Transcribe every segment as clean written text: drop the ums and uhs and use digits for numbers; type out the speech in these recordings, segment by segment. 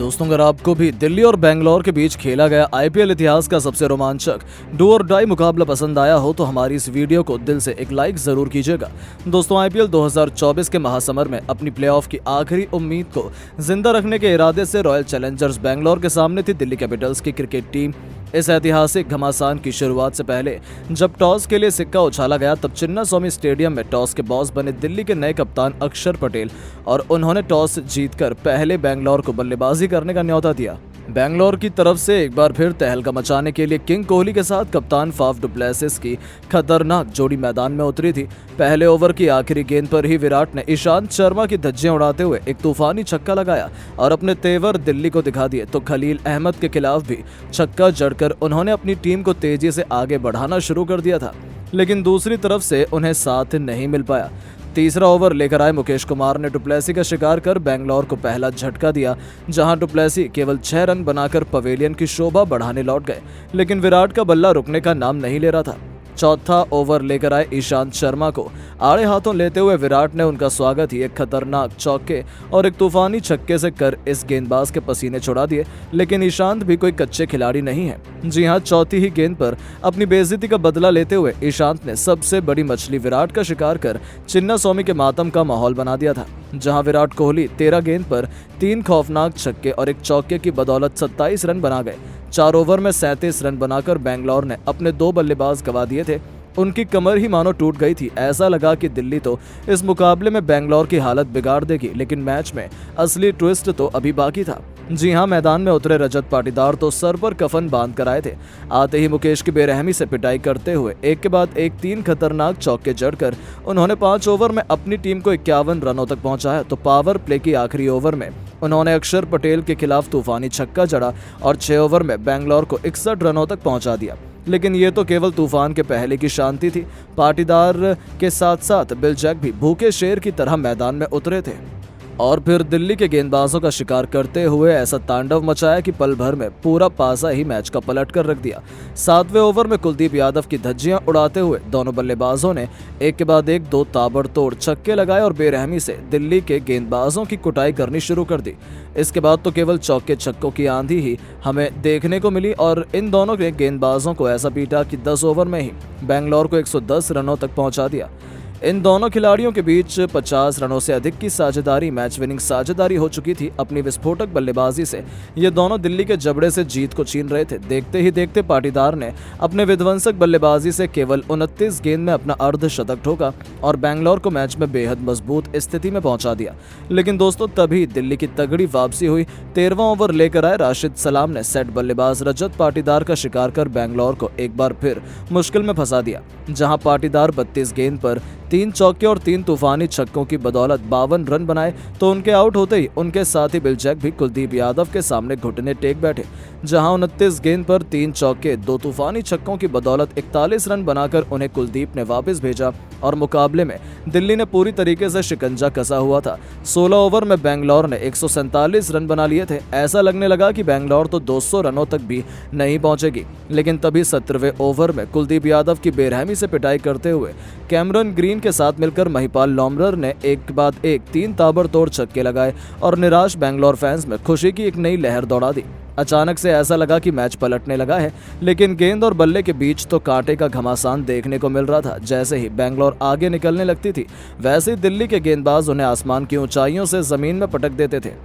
दोस्तों, अगर आपको भी दिल्ली और बेंगलोर के बीच खेला गया आईपीएल इतिहास का सबसे रोमांचक डू और डाई मुकाबला पसंद आया हो तो हमारी इस वीडियो को दिल से एक लाइक जरूर कीजिएगा। दोस्तों, आईपीएल 2024 के महासमर में अपनी प्लेऑफ की आखिरी उम्मीद को जिंदा रखने के इरादे से रॉयल चैलेंजर्स बेंगलोर के सामने थी दिल्ली कैपिटल्स की क्रिकेट टीम। इस ऐतिहासिक घमासान की शुरुआत से पहले जब टॉस के लिए सिक्का उछाला गया तब चिन्नास्वामी स्टेडियम में टॉस के बॉस बने दिल्ली के नए कप्तान अक्षर पटेल और उन्होंने टॉस जीतकर पहले बेंगलोर को बल्लेबाजी करने का न्योता दिया। बेंगलोर की तरफ से एक बार फिर तहलका मचाने के लिए किंग कोहली के साथ कप्तान फाफ डु प्लेसिस की खतरनाक जोड़ी मैदान में उतरी थी। पहले ओवर की आखिरी गेंद पर ही विराट ने ईशांत शर्मा की धज्जियां उड़ाते हुए एक तूफानी छक्का लगाया और अपने तेवर दिल्ली को दिखा दिए तो खलील अहमद के खिलाफ भी छक्का जड़कर उन्होंने अपनी टीम को तेजी से आगे बढ़ाना शुरू कर दिया था, लेकिन दूसरी तरफ से उन्हें साथ नहीं मिल पाया। तीसरा ओवर लेकर आए मुकेश कुमार ने डुप्लेसी का शिकार कर बेंगलोर को पहला झटका दिया, जहां डुप्लेसी केवल 6 रन बनाकर पवेलियन की शोभा बढ़ाने लौट गए, लेकिन विराट का बल्ला रुकने का नाम नहीं ले रहा था। चौथा ओवर लेकर आए ईशांत शर्मा को आड़े हाथों लेते हुए विराट ने उनका स्वागत ही एक खतरनाक चौके और एक तूफानी छक्के से कर इस गेंदबाज के पसीने छुड़ा दिए, लेकिन ईशांत भी कोई कच्चे खिलाड़ी नहीं है। जी हां, चौथी ही गेंद पर अपनी बेइज्जती का बदला लेते हुए ईशांत ने सबसे बड़ी मछली विराट का शिकार कर चिन्नास्वामी के मातम का माहौल बना दिया था, जहां विराट कोहली 13 गेंद पर 3 खौफनाक छक्के और एक चौके की बदौलत 27 रन बना गए। 4 ओवर में 37 रन बनाकर बेंगलोर ने अपने 2 बल्लेबाज गंवा दिए थे। उनकी कमर ही मानो टूट गई थी। ऐसा लगा कि दिल्ली तो इस मुकाबले में बेंगलोर की हालत बिगाड़ देगी, लेकिन मैच में असली ट्विस्ट तो अभी बाकी था। जी हां, मैदान में उतरे रजत पाटीदार तो सर पर कफन बांध कर आए थे। आते ही मुकेश की बेरहमी से पिटाई करते हुए एक के बाद एक 3 खतरनाक चौके जड़कर उन्होंने 5 ओवर में अपनी टीम को 51 रनों तक पहुंचाया तो पावर प्ले की आखिरी ओवर में उन्होंने अक्षर पटेल के खिलाफ तूफानी छक्का जड़ा और 6 ओवर में बेंगलोर को 61 रनों तक पहुंचा दिया। लेकिन ये तो केवल तूफान के पहले की शांति थी। पाटीदार के साथ साथ बिल जैक भी भूखे शेर की तरह मैदान में उतरे थे और फिर दिल्ली के गेंदबाजों का शिकार करते हुए ऐसा तांडव मचाया कि पल भर में पूरा पासा ही मैच का पलट कर रख दिया। 7वें ओवर में कुलदीप यादव की धज्जियां उड़ाते हुए दोनों बल्लेबाजों ने एक के बाद एक 2 ताबड़तोड़ छक्के लगाए और बेरहमी से दिल्ली के गेंदबाजों की कुटाई करनी शुरू कर दी। इसके बाद तो केवल चौके छक्कों की आंधी ही हमें देखने को मिली और इन दोनों के गेंदबाजों को ऐसा पीटा कि 10 ओवर में ही बेंगलोर को 110 रनों तक पहुंचा दिया। इन दोनों खिलाड़ियों के बीच 50 रनों से अधिक की साझेदारी मैच विनिंग साझेदारी हो चुकी थी। अपनी विस्फोटक बल्लेबाजी से ये दोनों दिल्ली के जबड़े से जीत को छीन रहे थे। देखते ही देखते पाटीदार ने अपने विध्वंसक बल्लेबाजी से केवल 29 गेंद में अपना अर्धशतक ठोका और बेंगलोर को मैच में बेहद मजबूत स्थिति में पहुंचा दिया। लेकिन दोस्तों, तभी दिल्ली की तगड़ी वापसी हुई। 13वां ओवर लेकर आए राशिद सलाम ने सेट बल्लेबाज रजत पाटीदार का शिकार कर बेंगलोर को एक बार फिर मुश्किल में फंसा दिया, जहां पाटीदार 32 गेंद पर 3 चौके और 3 तूफानी छक्कों की बदौलत 52 रन बनाए तो उनके आउट होते ही उनके साथी बिल जैक भी कुलदीप यादव के सामने घुटने टेक बैठे, जहां 29 गेंद पर 3 चौके 2 तूफानी छक्कों की बदौलत 41 रन बनाकर उन्हें कुलदीप ने वापस भेजा और मुकाबले में दिल्ली ने पूरी तरीके से शिकंजा कसा हुआ था। 16 ओवर में बेंगलोर ने 147 रन बना लिए थे। ऐसा लगने लगा कि बेंगलोर तो 200 रनों तक भी नहीं पहुंचेगी, लेकिन तभी 17वें ओवर में कुलदीप यादव की बेरहमी से पिटाई करते हुए कैमरन ग्रीन के साथ मिलकर महिपाल लोमरर ने एक के बाद एक 3 ताबड़तोड़ छक्के लगाए और निराश बेंगलोर फैंस में खुशी की एक नई लहर दौड़ा दी। अचानक से ऐसा लगा कि मैच पलटने लगा है, लेकिन गेंद और बल्ले के बीच तो कांटे का घमासान देखने को मिल रहा था। जैसे ही बेंगलोर आगे निकलने लगती थी वैसे ही दिल्ली के गेंदबाज उन्हें आसमान की ऊंचाइयों से जमीन में पटक देते थे।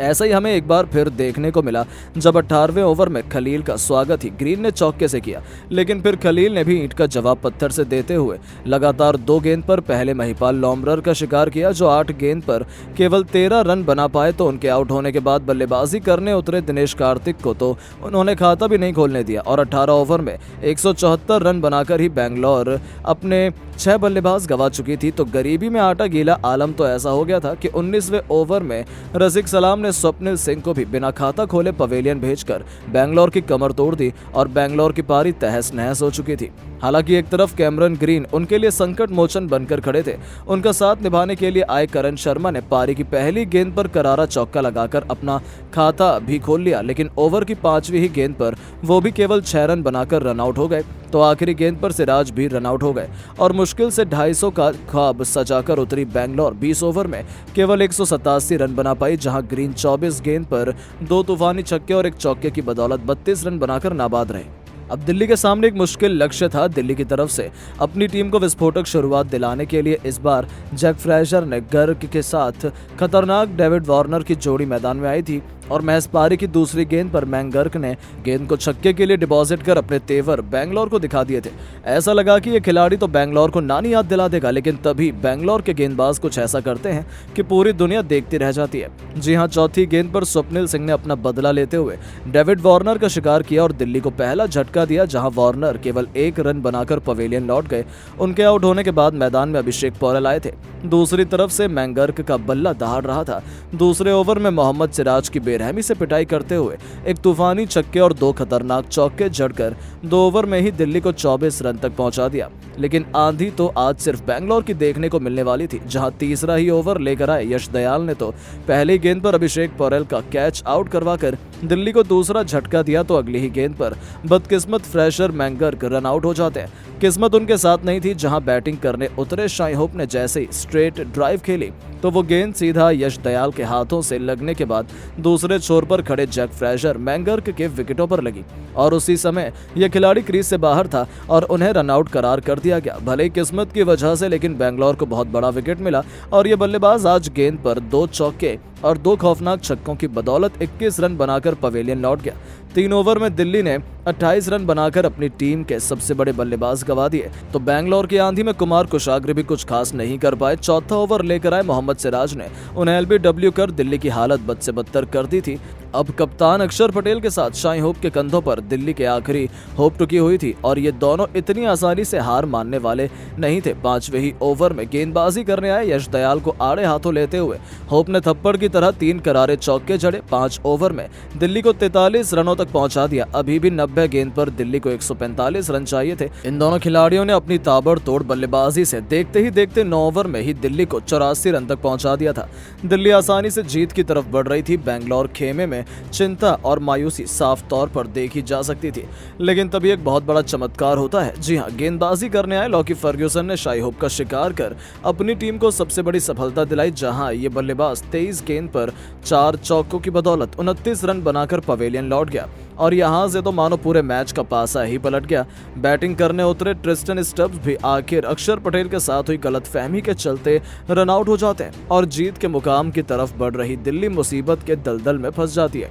ऐसा ही हमें एक बार फिर देखने को मिला जब 18वें ओवर में खलील का स्वागत ही ग्रीन ने चौके से किया, लेकिन फिर खलील ने भी ईंट का जवाब पत्थर से देते हुए लगातार 2 गेंद पर पहले महिपाल लोमरर का शिकार किया, जो 8 गेंद पर केवल 13 रन बना पाए। तो उनके आउट होने के बाद बल्लेबाजी करने उतरे दिनेश कार्तिक को तो उन्होंने खाता भी नहीं खोलने दिया और 18 ओवर में 174 रन बनाकर ही बेंगलोर अपने 6 बल्लेबाज गंवा चुकी थी। तो गरीबी में आटा गीला आलम तो ऐसा हो गया था कि 19वें ओवर में रसिक सलाम ने स्वप्निल सिंह को भी बिना खाता खोले पवेलियन भेजकर बेंगलोर की कमर तोड़ दी और बेंगलोर की पारी तहस नहस हो चुकी थी। हालांकि एक तरफ कैमरन ग्रीन उनके लिए संकट मोचन बनकर खड़े थे। उनका साथ निभाने के लिए आए करण शर्मा ने पारी की पहली गेंद पर करारा चौका लगाकर अपना खाता भी खोल लिया, लेकिन ओवर की 5वीं ही गेंद पर वो भी केवल 6 रन बनाकर रन आउट हो गए। तो तो आखिरी गेंद पर सिराज भी रनआउट हो गए और मुश्किल से 250 का ख्वाब सजाकर उतरी बेंगलोर 20 ओवर में केवल 187 रन बना पाई, जहां ग्रीन 24 गेंद पर 2 तूफानी छक्के और एक चौके की बदौलत 32 रन बनाकर नाबाद रहे। अब दिल्ली के सामने एक मुश्किल लक्ष्य था। दिल्ली की तरफ से अपनी टीम को विस्फोटक शुरुआत दिलाने के लिए इस बार जैक फ्रेजर ने गर्क के साथ खतरनाक डेविड वार्नर की जोड़ी मैदान में आई थी और महज पारी की दूसरी गेंद पर मैंगर्क ने गेंद को छक्के के लिए डिपॉजिट कर अपने तेवर बेंगलोर को दिखा दिए थे। ऐसा लगा कि ये खिलाड़ी तो बेंगलोर को नानी याद दिला देगा, लेकिन तभी बेंगलोर के गेंदबाज कुछ ऐसा करते हैं कि पूरी दुनिया देखती रह जाती है। जी हां, चौथी गेंद पर स्वप्निल सिंह ने अपना बदला लेते हुए डेविड वार्नर का शिकार किया और दिल्ली को पहला झटका दिया, जहां वार्नर केवल 1 रन बनाकर पवेलियन लौट गए। उनके आउट होने के बाद मैदान में अभिषेक पौरेल आए थे। दूसरी तरफ से मैंगर्क का बल्ला दहाड़ रहा था। दूसरे ओवर में मोहम्मद सिराज की बेरहमी से पिटाई करते हुए एक तूफानी छक्के और 2 खतरनाक चौके जड़कर 2 ओवर में ही दिल्ली को 24 रन तक पहुंचा दिया। लेकिन आंधी तो आज सिर्फ बेंगलोर की देखने को मिलने वाली थी, जहां तीसरा ही ओवर लेकर आए यश दयाल ने तो पहली गेंद पर अभिषेक पौरेल का कैच आउट करवाकर दिल्ली को दूसरा झटका दिया, तो अगली ही गेंद पर बदकिस्मत फ्रेशर मैंगर्क रन आउट हो जाते हैं। किस्मत उनके साथ नहीं थी, जहां बैटिंग करने उतरे शाई होप ने जैसे ही स्ट्रेट ड्राइव खेली तो वो गेंद सीधा यश दयाल के हाथों से लगने के बाद दूसरे छोर पर खड़े जैक फ्रेजर मैंगर्क के विकेटों पर लगी और उसी समय यह खिलाड़ी क्रीज से बाहर था और उन्हें रनआउट करार कर दिया गया। भले ही किस्मत की वजह से, लेकिन बेंगलोर को बहुत बड़ा विकेट मिला और ये बल्लेबाज आज गेंद पर 2 चौके और 2 खौफनाक छक्कों की बदौलत 21 रन बनाकर पवेलियन लौट गया। 3 ओवर में दिल्ली ने 28 रन बनाकर अपनी टीम के सबसे बड़े बल्लेबाज गंवा दिए, तो बेंगलोर की आंधी में कुमार कुशाग्र भी कुछ खास नहीं कर पाए। चौथा ओवर लेकर आए मोहम्मद सिराज ने उन्हें एलबीडब्ल्यू कर दिल्ली की हालत बद से बदतर कर दी थी। अब कप्तान अक्षर पटेल के साथ शाई होप के कंधों पर दिल्ली के आखिरी होप टुकी हुई थी और ये दोनों इतनी आसानी से हार मानने वाले नहीं थे। 5वें ही ओवर में गेंदबाजी करने आए यश दयाल को आड़े हाथों लेते हुए होप ने थप्पड़ की तरह 3 करारे चौके जड़े। 5 ओवर में दिल्ली को 43 रनों तक पहुंचा दिया। अभी भी 90 गेंद पर दिल्ली को 145 रन चाहिए थे। इन दोनों खिलाड़ियों ने अपनी ताबड़तोड़ बल्लेबाजी से देखते ही देखते 9 ओवर में ही दिल्ली को 84 रन तक पहुंचा दिया था। दिल्ली आसानी से जीत की तरफ बढ़ रही थी। बेंगलोर खेमे में चिंता और मायूसी साफ तौर पर देखी जा सकती थी, लेकिन तभी एक बहुत बड़ा चमत्कार होता है। जी हां, गेंदबाजी करने आए लॉकी फर्ग्यूसन ने शाई होप का शिकार कर अपनी टीम को सबसे बड़ी सफलता दिलाई, जहां ये बल्लेबाज 23 गेंद पर 4 चौकों की बदौलत 29 रन बनाकर पवेलियन लौट गया और यहां से तो मानो पूरे मैच का पासा ही पलट गया। बैटिंग करने उतरे ट्रिस्टन स्टब्स भी आखिर अक्षर पटेल के साथ हुई गलतफहमी के चलते रन आउट हो जाते हैं और जीत के मुकाम की तरफ बढ़ रही दिल्ली मुसीबत के दलदल में फंस जाती है।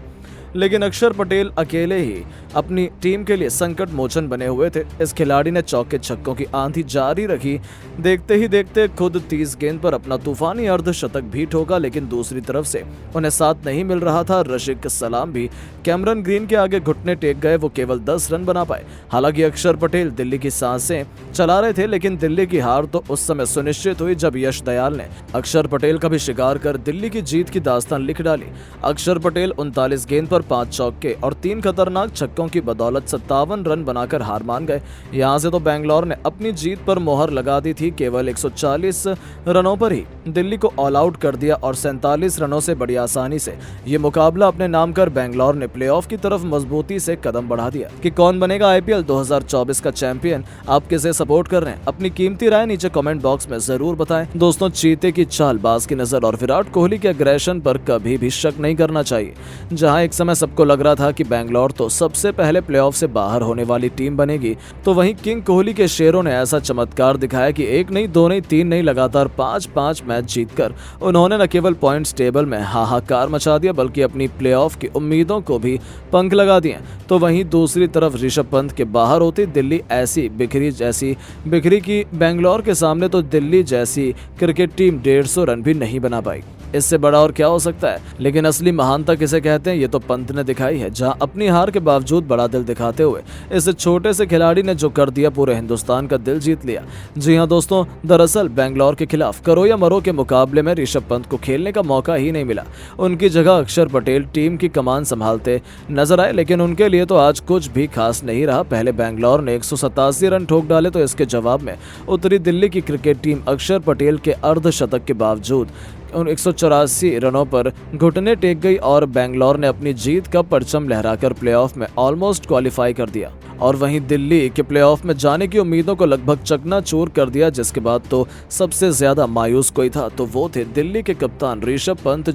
लेकिन अक्षर पटेल अकेले ही अपनी टीम के लिए संकट मोचन बने हुए थे। इस खिलाड़ी ने चौके छक्कों की आंधी जारी रखी। देखते ही देखते खुद 30 गेंद पर अपना तूफानी अर्धशतक भी ठोका, लेकिन दूसरी तरफ से उन्हें साथ नहीं मिल रहा था। रशीद सलाम भी कैमरन ग्रीन के आगे घुटने टेक गए। वो केवल 10 रन बना पाए। हालांकि अक्षर पटेल दिल्ली की सांसें चला रहे थे, लेकिन दिल्ली की हार तो उस समय सुनिश्चित हुई जब यश दयाल ने अक्षर पटेल का भी शिकार कर दिल्ली की जीत की दास्तान लिख डाली। अक्षर पटेल 39 गेंद पर 5 चौके और 3 खतरनाक छक्कों की बदौलत 57 रन बनाकर हार मान गए। यहां से तो बेंगलोर ने अपनी जीत पर मोहर लगा दी थी। केवल 140 रनों पर ही दिल्ली को ऑल आउट कर दिया और 47 रनों से बड़ी आसानी से ये मुकाबला अपने नाम कर बेंगलोर ने प्लेऑफ की तरफ मजबूती से कदम बढ़ा दिया। कि कौन बनेगा आईपीएल 2024 का चैंपियन, आप किसे सपोर्ट कर रहे हैं? अपनी कीमती राय नीचे कमेंट बॉक्स में जरूर बताएं। दोस्तों, चीते की चाल, बाज की नजर और विराट कोहली के एग्रेशन पर कभी भी शक नहीं करना चाहिए। जहां एक समय सबको लग रहा था कि बेंगलोर तो सबसे पहले प्लेऑफ से बाहर होने वाली टीम बनेगी, तो वहीं किंग कोहली के शेरों ने ऐसा चमत्कार दिखाया कि 1 नहीं 2 नहीं 3 नहीं लगातार 5 मैच जीतकर उन्होंने न केवल पॉइंट्स टेबल में हाहाकार मचा दिया, बल्कि अपनी प्लेऑफ की उम्मीदों को भी पंख लगा दिए। तो वहीं दूसरी तरफ ऋषभ पंत के बाहर होती दिल्ली ऐसी बिखरी की बेंगलोर के सामने तो दिल्ली जैसी क्रिकेट टीम 150 रन भी नहीं बना पाई। इससे बड़ा और क्या हो सकता है? लेकिन असली महानता किसे कहते हैं, ये तो पंत ने दिखाई है, जहां अपनी हार के बावजूद बड़ा दिल दिखाते हुए इस छोटे से खिलाड़ी ने जो कर दिया, पूरे हिंदुस्तान का दिल जीत लिया। जी हां दोस्तों, दरअसल बेंगलोर के खिलाफ करो या मरो के मुकाबले में ऋषभ पंत को खेलने का मौका ही नहीं मिला। उनकी जगह अक्षर पटेल टीम की कमान संभालते नजर आए, लेकिन उनके लिए तो आज कुछ भी खास नहीं रहा। पहले बेंगलोर ने 187 रन ठोक डाले, तो इसके जवाब में उतरी दिल्ली की क्रिकेट टीम अक्षर पटेल के अर्धशतक के बावजूद उन 184 रनों पर घुटने टेक गई और बेंगलोर ने अपनी जीत का परचम लहराकर प्लेऑफ में ऑलमोस्ट क्वालिफाई कर दिया। और वहीं दिल्ली के प्लेऑफ में जाने की उम्मीदों को लगभग चकनाचूर कर दिया, जिसके बाद तो सबसे ज्यादा मायूस कोई था तो वो थे दिल्ली के कप्तान ऋषभ पंत,